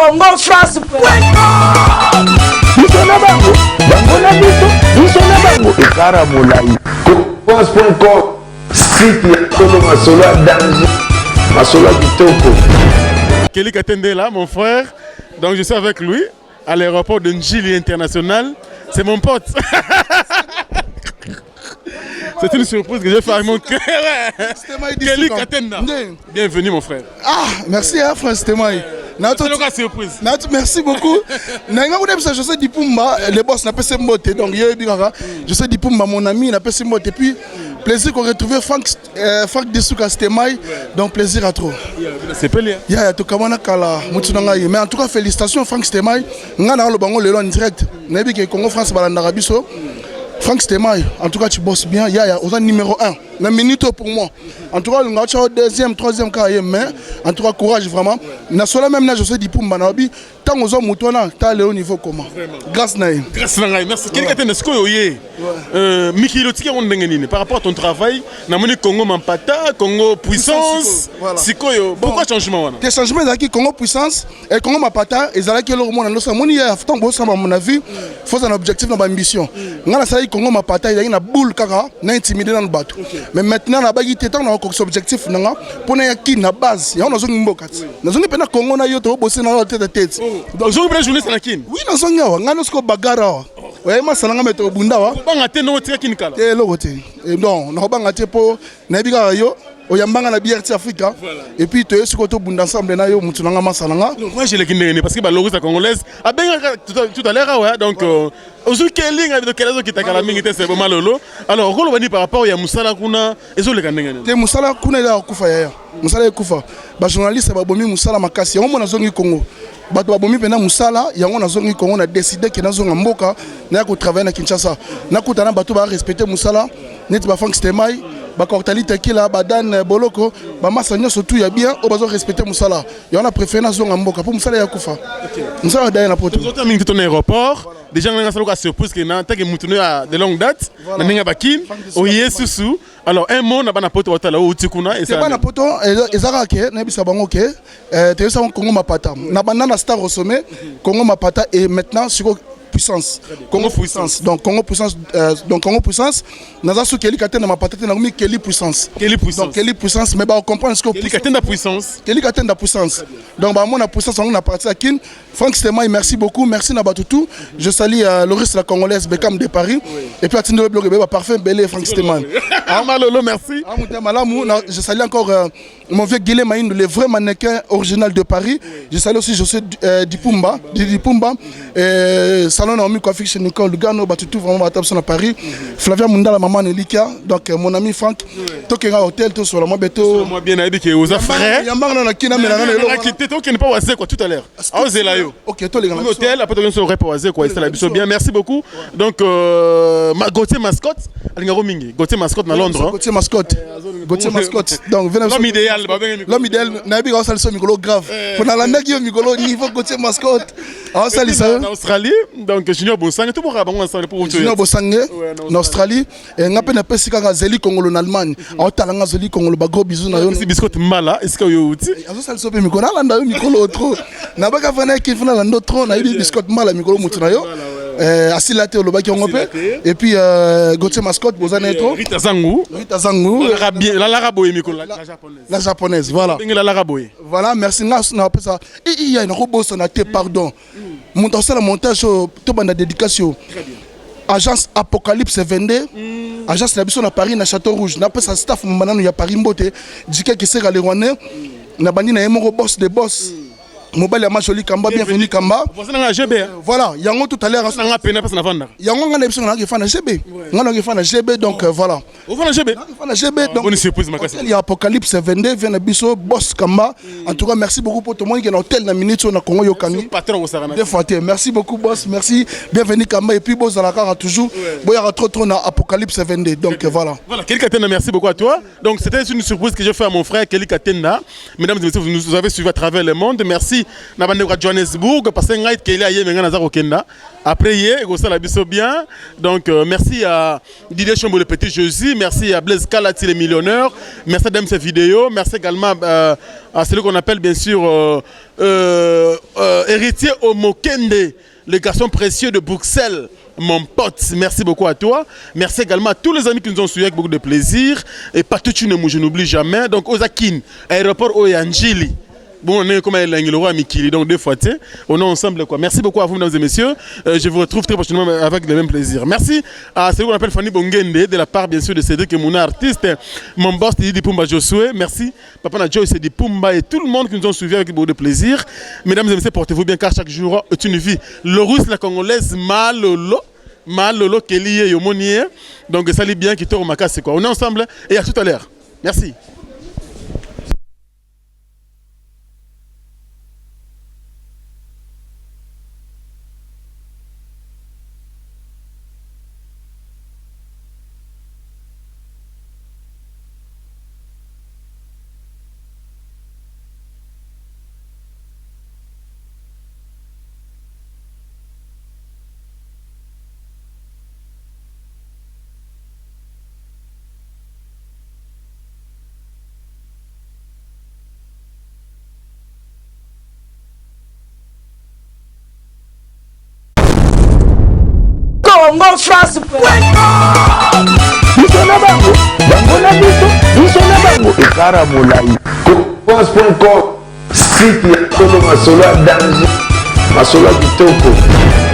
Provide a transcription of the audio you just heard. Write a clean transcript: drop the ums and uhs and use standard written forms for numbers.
Congo France. France.com site ya Tolo Masolo à danger. Masolo Kitoko. Kelly Katende là, mon frère. Donc je suis avec lui à l'aéroport de Njili International. C'est mon pote. C'est une surprise que j'ai fait avec mon cœur. Kelly Katenda. Bienvenue mon frère. Ah, merci hein, frère Stémaï. Surprise. Merci beaucoup. Je sais Dipumba, le boss n'a pas ses mots. Donc je sais Dipumba, mon ami, n'a pas ses mots. Et puis plaisir qu'on retrouve Franck Dessouka Stémaï. Donc plaisir à trop. C'est pelé. Mais en tout cas félicitations Franck Stémaï. On a le bango le long direct. Nabi que Congo France Balandarabiso. Franck Stémaï, en tout cas tu bosses bien. Yaya, on est numéro 1. La minute pour moi. En tout cas, on a deuxième, troisième carrière, mais en tout cas, courage vraiment. Na sola même là, je sais dit pour Manabi, tant aux hommes moutons, t'as le haut niveau comment. Grâce Naïm. Grâce Naïm, merci. Quel est ce que Miki Lotiki, on est par rapport à ton travail, na moni Congo Mampata, Congo Puissance, Sikoyo. Pourquoi changement? Des changements d'acquis Congo Puissance et Congo Mampata, et Zala qui est le monde dans l'océan. Mon il y a tant beau ça, à mon avis, faut un objectif dans ma ambition. Ngala ça Congo Mampata, il y a une boule kaka, n'a intimidé dans le bateau. Mais maintenant, la bague est en objectif pour na qui na base. Il y a une zone mbokat. Nous sommes pas Congo na yoto bosser dans la tête de tête. Donc vous avez journée na kin. Oui, nous sommes là. Ngano sko bagara. Ouais, ma salanga meto bunda wa. Ba ngate no tia kin kala. Te logote. Et non, na ba ngate po na biga yo. Oyambanga na BRT Africa. Et puis tu es sur côté bunda ensemble na yo mutu nga masalanga. Donc moi je l'ai kiné parce que ba lorisa congolaise a ben tout à l'heure ouais donc aujourd'hui Kelly avec quelle raison qui t'a kala mingi c'est vraiment lolo. Alors rolo bani par rapport ya musala kuna ezo le kandenga. Te musala kuna ila kufa ya. Musala kufa. Ba journaliste ba bomi musala makasi. On mona zongi Congo. Bato ba bomi pena musala yango na zongi Congo na décider que na zonga mboka na ko travailler na Kinshasa. Na kutana bato ba respecter musala. Net ba Franck Stémaï. Ba Kortali Tekila, ba Dan Boloko, ba Masanya surtout ya bien, au besoin respecter Moussala. Et on a préféré na zonga mboka pour Moussala ya kufa. Moussala d'ailleurs na poto. Vous avez mis ton aéroport, déjà on a une surprise que na teke mutune à de longue date, na ninga bakin, oye susu. Alors un mot na bana poto watala ou tikuna et ça. C'est bana poto ezara ke na bisa bango ke te ça Congo Mapata. Na banana star au sommet, Congo Mapata et maintenant sur puissance. Congo puissance. Donc Congo puissance naza sou Kelly Katenda ma patata na mi Kelly puissance. Kelly puissance. Donc Kelly puissance mais ba comprendre ce que Kelly Katenda puissance. Kelly Katenda puissance. Donc ba mon puissance on a parti à Kin. Franck Stémaï, merci beaucoup, merci na batutu. Je salue Loris la congolaise Beckham de Paris et puis Atino le blog parfait belé Franck Stémaï. Amalolo merci. Je salue encore mon vieux Guilhem Maïn le vrai mannequin original de Paris. Je salue aussi José Dipumba, salon Naomi Coiffure chez Nicole Lugano batutu vraiment à à Paris. Flavia Munda la maman Nelika donc mon ami Franck Tokera hôtel tout sur la moi beto. Moi bien habité aux frères. Yambanga na kina mela na qui n'est pas wasé quoi tout à l'heure. Ah Zelayo. OK, toi les gars. Hôtel après tu seras pas wasé quoi, c'est la biso bien. Merci beaucoup. Donc Gauthier mascotte, Alingaro Mingi. Gauthier mascotte na Londres. Gauthier mascotte. Donc l'homme idéal, l'homme idéal nabi ga salso micro grave. Pour na landa ki micro niveau Gauthier mascotte. Ah ça en Australie donc Junior Bossange tout pour bango ensemble pour Junior Bossange en Australie et ngape na pesika ga Zeli Congolo en Allemagne. En talanga Zeli Congolo ba gros bisous na yo. Si biscuit mala est-ce que yo uti? Azo salso pe micro na landa yo micro trop. Na ba ka fana ki fana landa trop na yo biscuit mala micro mutu na yo. Asilate olobaki ngope et puis Gauthier mascotte bozana trop. Rita Zangu la japonaise voilà merci na ça il y a une robot ça na te pardon montant ça la montage to banda dédication agence Apocalypse 22 agence na biso na Paris na Château Rouge na pesa staff manano ya Paris mbote dika ki sera le rwandais na bandi na yemo boss de boss mobile ya Majoli Kamba bienvenue Kamba voilà yango tout à l'heure na pena parce na vanda yango ngana biso ngana fana GB ngana ke fana GB donc voilà on fana GB donc bonne surprise makasi il y a Apocalypse 22 vient na biso boss Kamba en tout cas merci beaucoup pour tout le monde qui est dans hôtel na minute na Congo Yokani patron au Sarana deux fois merci beaucoup boss merci bienvenue Kamba et puis boss à la car toujours boya trop na Apocalypse 22 donc voilà Kelly Katenda merci beaucoup à toi donc c'était une surprise que j'ai fait à mon frère Kelly Katenda mesdames et messieurs vous nous avez suivi à travers le monde merci merci na bande de Johannesburg parce que ngai kele aye menga na za kokenda après hier ko sala biso bien donc merci à Didier Chombo le petit Jésus, merci à Blaise Kalati les millionnaires, merci à ces vidéos, merci également à celui qu'on appelle bien sûr héritier Omokende, le garçon précieux de Bruxelles. Mon pote, merci beaucoup à toi. Merci également à tous les amis qui nous ont suivis avec beaucoup de plaisir. Et pas tout une je n'oublie jamais. Donc, Ozakin, aéroport Oyanjili. Bon, on est comme un roi Mikili, donc 2 fois, tu sais. On est ensemble, quoi. Merci beaucoup à vous, mesdames et messieurs. Je vous retrouve très prochainement avec le même plaisir. Merci à celui qu'on appelle Fanny Bongende, de la part, bien sûr, de Cédric et mon artiste. Mon boss, Didi Pumba Josué. Merci. Papa Nadjo, c'est Didi Pumba et tout le monde qui nous ont suivis avec beaucoup de plaisir. Mesdames et messieurs, portez-vous bien, car chaque jour est une vie. Le russe, la congolaise, Malolo. Malolo Kelly et Yomonier. Donc, ça lit bien qui tourne ma casse, c'est quoi. On est ensemble et à tout à l'heure. Merci. Congo France. Biso na bango, bango na biso na bango. Ekara molai. France.com, site ya solo masolo ya danger, masolo ya kitoko.